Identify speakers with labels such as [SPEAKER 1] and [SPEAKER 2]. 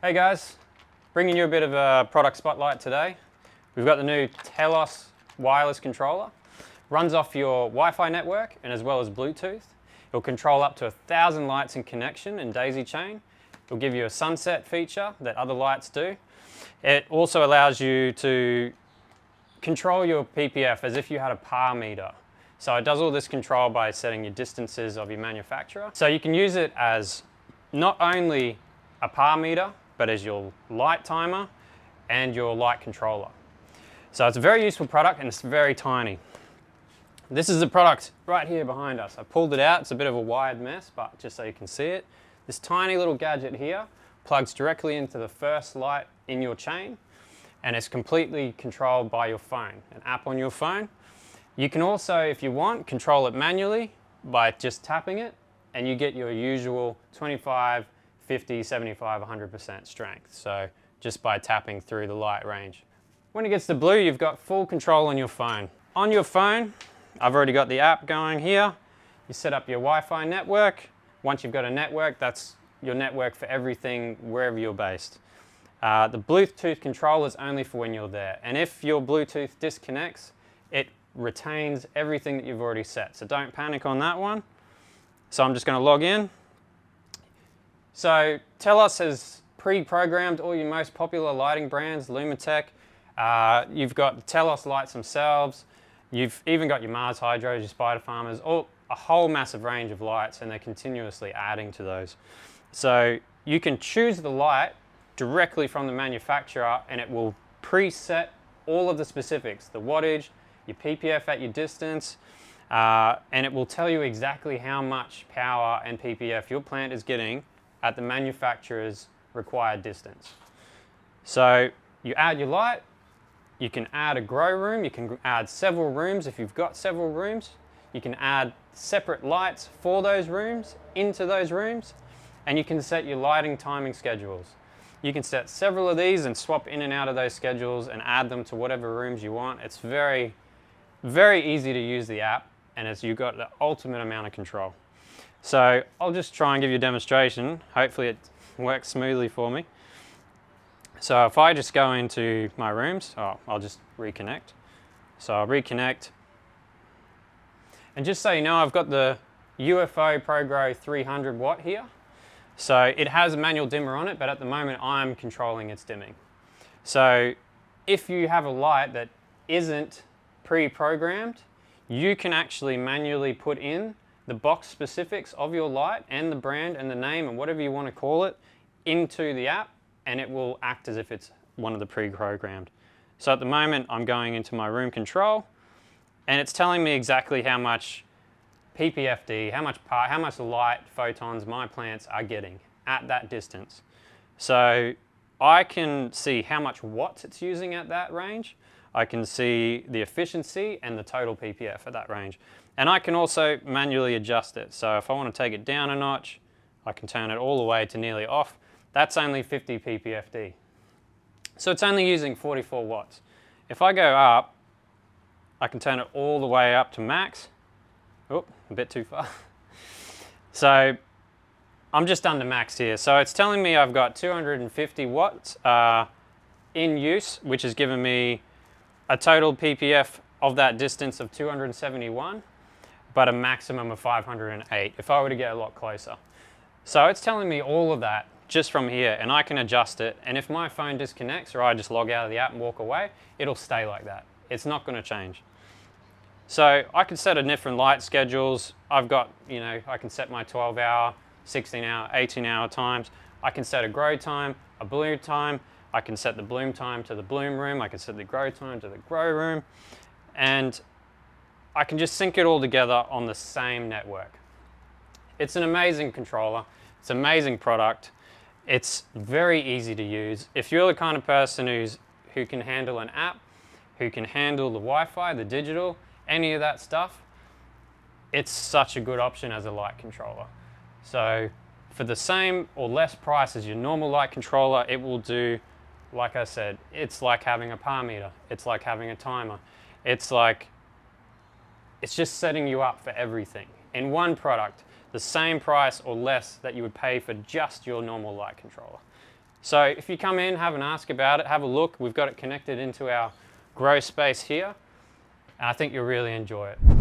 [SPEAKER 1] Hey guys, bringing you a bit of a product spotlight today. We've got the new Telos wireless controller. Runs off your Wi-Fi network and as well as Bluetooth. It'll control up to 1,000 lights in connection and daisy chain. It'll give you a sunset feature that other lights do. It also allows you to control your PPF as if you had a par meter. So it does all this control by setting your distances of your manufacturer. So you can use it as not only a par meter, but as your light timer and your light controller. So it's a very useful product and it's very tiny. This is the product right here behind us. I pulled it out, it's a bit of a wired mess, but just so you can see it. This tiny little gadget here plugs directly into the first light in your chain and it's completely controlled by your phone, an app on your phone. You can also, if you want, control it manually by just tapping it and you get your usual 25, 50, 75, 100% strength. So just by tapping through the light range. When it gets to blue, you've got full control on your phone. On your phone, I've already got the app going here. You set up your Wi-Fi network. Once you've got a network, that's your network for everything wherever you're based. The Bluetooth control is only for when you're there. And if your Bluetooth disconnects, it retains everything that you've already set. So don't panic on that one. So I'm just going to log in. So Telos has pre-programmed all your most popular lighting brands, Lumitec. You've got the Telos lights themselves. You've even got your Mars Hydros, your Spider Farmers, a whole massive range of lights, and they're continuously adding to those. So you can choose the light directly from the manufacturer and it will preset all of the specifics, the wattage, your PPF at your distance, and it will tell you exactly how much power and PPF your plant is getting at the manufacturer's required distance. So you add your light, you can add a grow room, you can add several rooms if you've got several rooms, you can add separate lights for those rooms into those rooms, and you can set your lighting timing schedules. You can set several of these and swap in and out of those schedules and add them to whatever rooms you want. It's very, very easy to use the app, and you've got the ultimate amount of control. So I'll just try and give you a demonstration. Hopefully it works smoothly for me. So if I just go into my rooms, I'll just reconnect. So I'll reconnect. And just so you know, I've got the UFO ProGrow 300 watt here. So it has a manual dimmer on it, but at the moment I'm controlling its dimming. So if you have a light that isn't pre-programmed, you can actually manually put in the box specifics of your light and the brand and the name and whatever you want to call it into the app, and it will act as if it's one of the pre-programmed. So at the moment I'm going into my room control and it's telling me exactly how much PPFD, how much light photons my plants are getting at that distance. So I can see how much watts it's using at that range. I can see the efficiency and the total PPF at that range. And I can also manually adjust it. So if I want to take it down a notch, I can turn it all the way to nearly off. That's only 50 ppfd. So it's only using 44 watts. If I go up, I can turn it all the way up to max. Oh, a bit too far. So I'm just under max here. So it's telling me I've got 250 watts in use, which has given me a total PPF of that distance of 271, but a maximum of 508 if I were to get a lot closer. So it's telling me all of that just from here, and I can adjust it. And if my phone disconnects or I just log out of the app and walk away, it'll stay like that. It's not going to change. So I can set a different light schedules. I've got, I can set my 12-hour, 16-hour, 18-hour times. I can set a grow time, a bloom time. I can set the bloom time to the bloom room. I can set the grow time to the grow room. And I can just sync it all together on the same network. It's an amazing controller. It's an amazing product. It's very easy to use. If you're the kind of person who can handle an app, who can handle the Wi-Fi, the digital, any of that stuff, it's such a good option as a light controller. So for the same or less price as your normal light controller, it will do, like I said, it's like having a par meter. It's like having a timer. It's just setting you up for everything in one product. the same price or less that you would pay for just your normal light controller. So if you come in, have an ask about it, have a look. We've got it connected into our grow space here, and I think you'll really enjoy it.